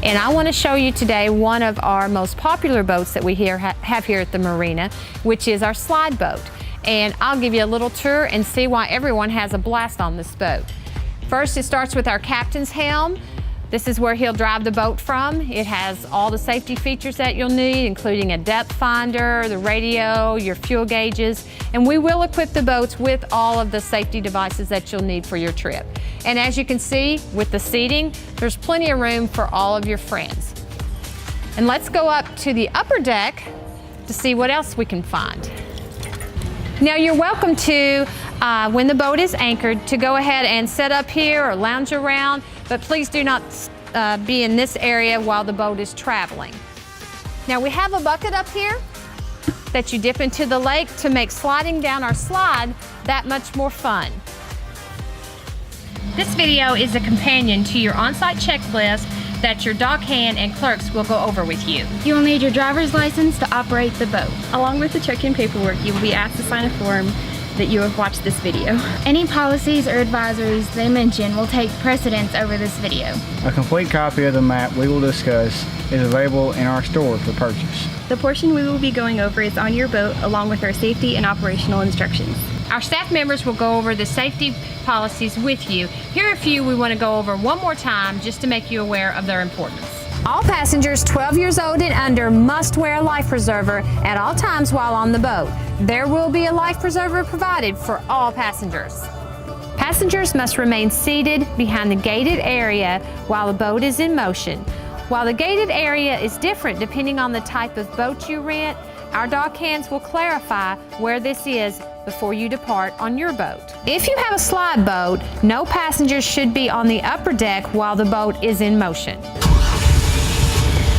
And I want to show you today one of our most popular boats that we have here at the marina, which is our slide boat. And I'll give you a little tour and see why everyone has a blast on this boat. First, it starts with our captain's helm. This is where he'll drive the boat from. It has all the safety features that you'll need, including a depth finder, the radio, your fuel gauges, and we will equip the boats with all of the safety devices that you'll need for your trip. And as you can see, with the seating, there's plenty of room for all of your friends. And let's go up to the upper deck to see what else we can find. Now you're welcome to, when the boat is anchored, to go ahead and set up here or lounge around, but please do not be in this area while the boat is traveling. Now we have a bucket up here that you dip into the lake to make sliding down our slide that much more fun. This video is a companion to your on-site checklist that your dock hand and clerks will go over with you. You will need your driver's license to operate the boat. Along with the check-in paperwork, you will be asked to sign a form that you have watched this video. Any policies or advisories they mention will take precedence over this video. A complete copy of the map we will discuss is available in our store for purchase. The portion we will be going over is on your boat, along with our safety and operational instructions. Our staff members will go over the safety policies with you. Here are a few we want to go over one more time just to make you aware of their importance. All passengers 12 years old and under must wear a life preserver at all times while on the boat. There will be a life preserver provided for all passengers. Passengers must remain seated behind the gated area while the boat is in motion. While the gated area is different depending on the type of boat you rent, our dock hands will clarify where this is before you depart on your boat. If you have a slide boat, no passengers should be on the upper deck while the boat is in motion.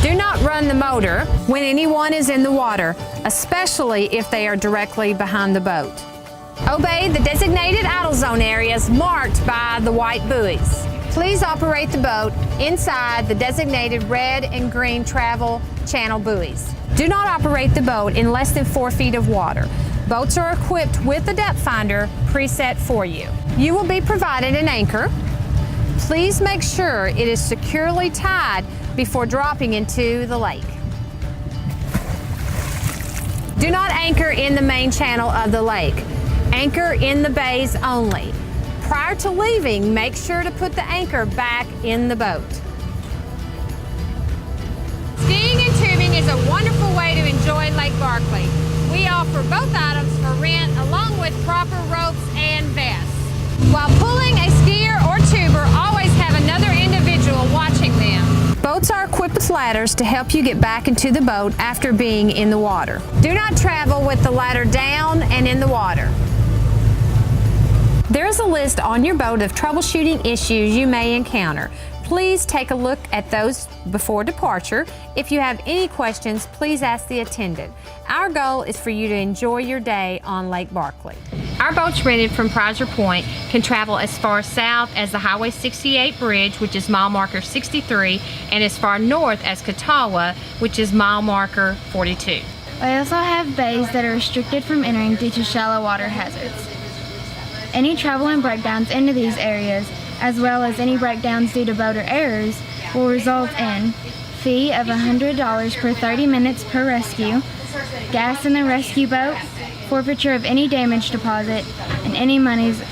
Do not run the motor when anyone is in the water, especially if they are directly behind the boat. Obey the designated idle zone areas marked by the white buoys. Please operate the boat inside the designated red and green travel channel buoys. Do not operate the boat in less than 4 feet of water. Boats are equipped with a depth finder preset for you. You will be provided an anchor. Please make sure it is securely tied before dropping into the lake. Do not anchor in the main channel of the lake. Anchor in the bays only. Prior to leaving, make sure to put the anchor back in the boat. Skiing and tubing is a wonderful way to enjoy Lake Barkley. We offer both items for rent along with proper ropes and vests. While pulling a skier or tuber, always have another individual watching them. Boats are equipped with ladders to help you get back into the boat after being in the water. Do not travel with the ladder down and in the water. There is a list on your boat of troubleshooting issues you may encounter. Please take a look at those before departure. If you have any questions, please ask the attendant. Our goal is for you to enjoy your day on Lake Barkley. Our boats rented from Prizer Point can travel as far south as the Highway 68 bridge, which is mile marker 63, and as far north as Catawba, which is mile marker 42. We also have bays that are restricted from entering due to shallow water hazards. Any travel and breakdowns into these areas, as well as any breakdowns due to boater errors, will result in fee of $100 per 30 minutes per rescue, gas in the rescue boat, forfeiture of any damage deposit, and any monies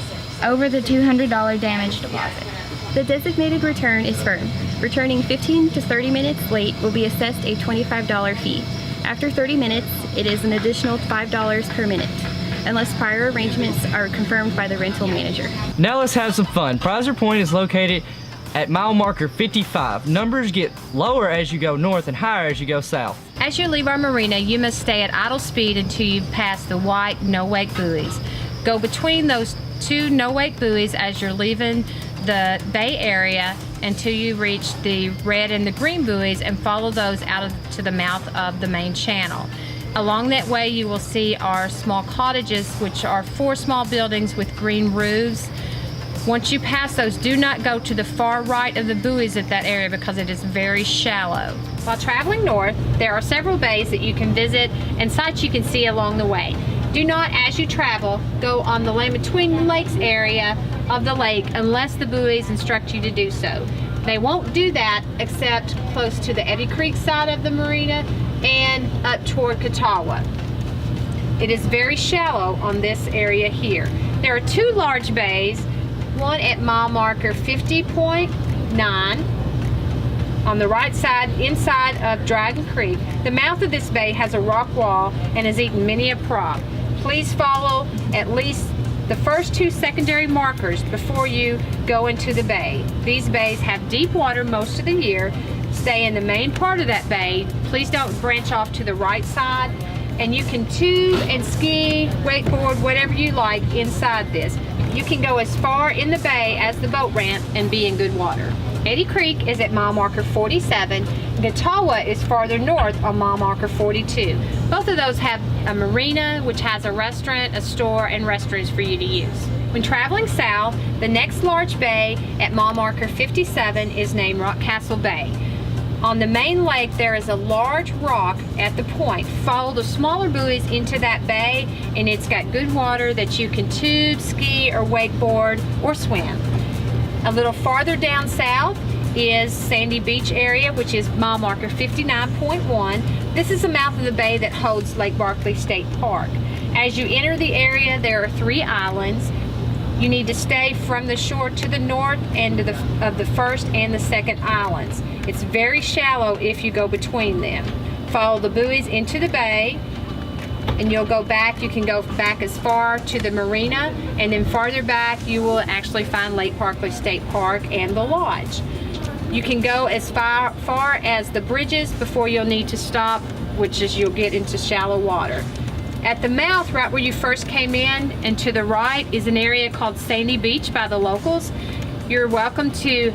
over the $200 damage deposit. The designated return is firm. Returning 15 to 30 minutes late will be assessed a $25 fee. After 30 minutes, it is an additional $5 per minute, unless prior arrangements are confirmed by the rental manager. Now let's have some fun. Prizer Point is located at mile marker 55. Numbers get lower as you go north and higher as you go south. As you leave our marina, you must stay at idle speed until you pass the white no-wake buoys. Go between those two no-wake buoys as you're leaving the bay area until you reach the red and the green buoys and follow those out to the mouth of the main channel. Along that way you will see our small cottages, which are 4 small buildings with green roofs. Once you pass those, do not go to the far right of the buoys at that area because it is very shallow. While traveling north, there are several bays that you can visit and sites you can see along the way. Do not, as you travel, go on the lane between the lakes area of the lake unless the buoys instruct you to do so. They won't do that except close to the Eddy Creek side of the marina and up toward Catawba. It is very shallow on this area here. There are two large bays, one at mile marker 50.9 on the right side inside of Dragon Creek. The mouth of this bay has a rock wall and has eaten many a prop. Please follow at least the first two secondary markers before you go into the bay. These bays have deep water most of the year. Stay in the main part of that bay. Please don't branch off to the right side. And you can tube and ski, wakeboard, whatever you like inside this. You can go as far in the bay as the boat ramp and be in good water. Eddy Creek is at mile marker 47. Catawba is farther north on mile marker 42. Both of those have a marina, which has a restaurant, a store, and restrooms for you to use. When traveling south, the next large bay at mile marker 57 is named Rockcastle Bay. On the main lake, there is a large rock at the point. Follow the smaller buoys into that bay, and it's got good water that you can tube, ski, or wakeboard, or swim. A little farther down south is Sandy Beach area, which is mile marker 59.1. This is the mouth of the bay that holds Lake Barkley State Park. As you enter the area, there are 3 islands. You need to stay from the shore to the north end of the first and the second islands. It's very shallow if you go between them. Follow the buoys into the bay, and you'll go back. You can go back as far to the marina, and then farther back you will actually find Lake Barkley State Park and the lodge. You can go as far as the bridges before you'll need to stop, which is you'll get into shallow water. At the mouth, right where you first came in, and to the right is an area called Sandy Beach by the locals. You're welcome to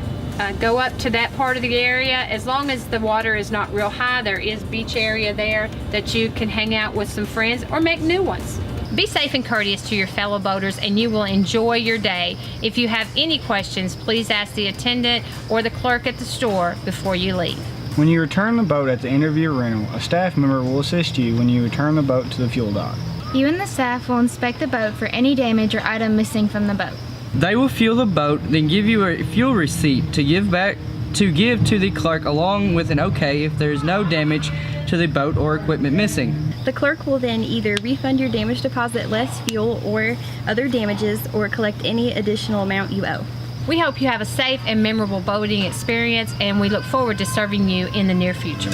go up to that part of the area. As long as the water is not real high, there is beach area there that you can hang out with some friends or make new ones. Be safe and courteous to your fellow boaters, and you will enjoy your day. If you have any questions, please ask the attendant or the clerk at the store before you leave. When you return the boat at the end of your rental, a staff member will assist you when you return the boat to the fuel dock. You and the staff will inspect the boat for any damage or item missing from the boat. They will fuel the boat, then give you a fuel receipt to give to the clerk, along with an okay if there is no damage to the boat or equipment missing. The clerk will then either refund your damage deposit less fuel or other damages, or collect any additional amount you owe. We hope you have a safe and memorable boating experience, and we look forward to serving you in the near future.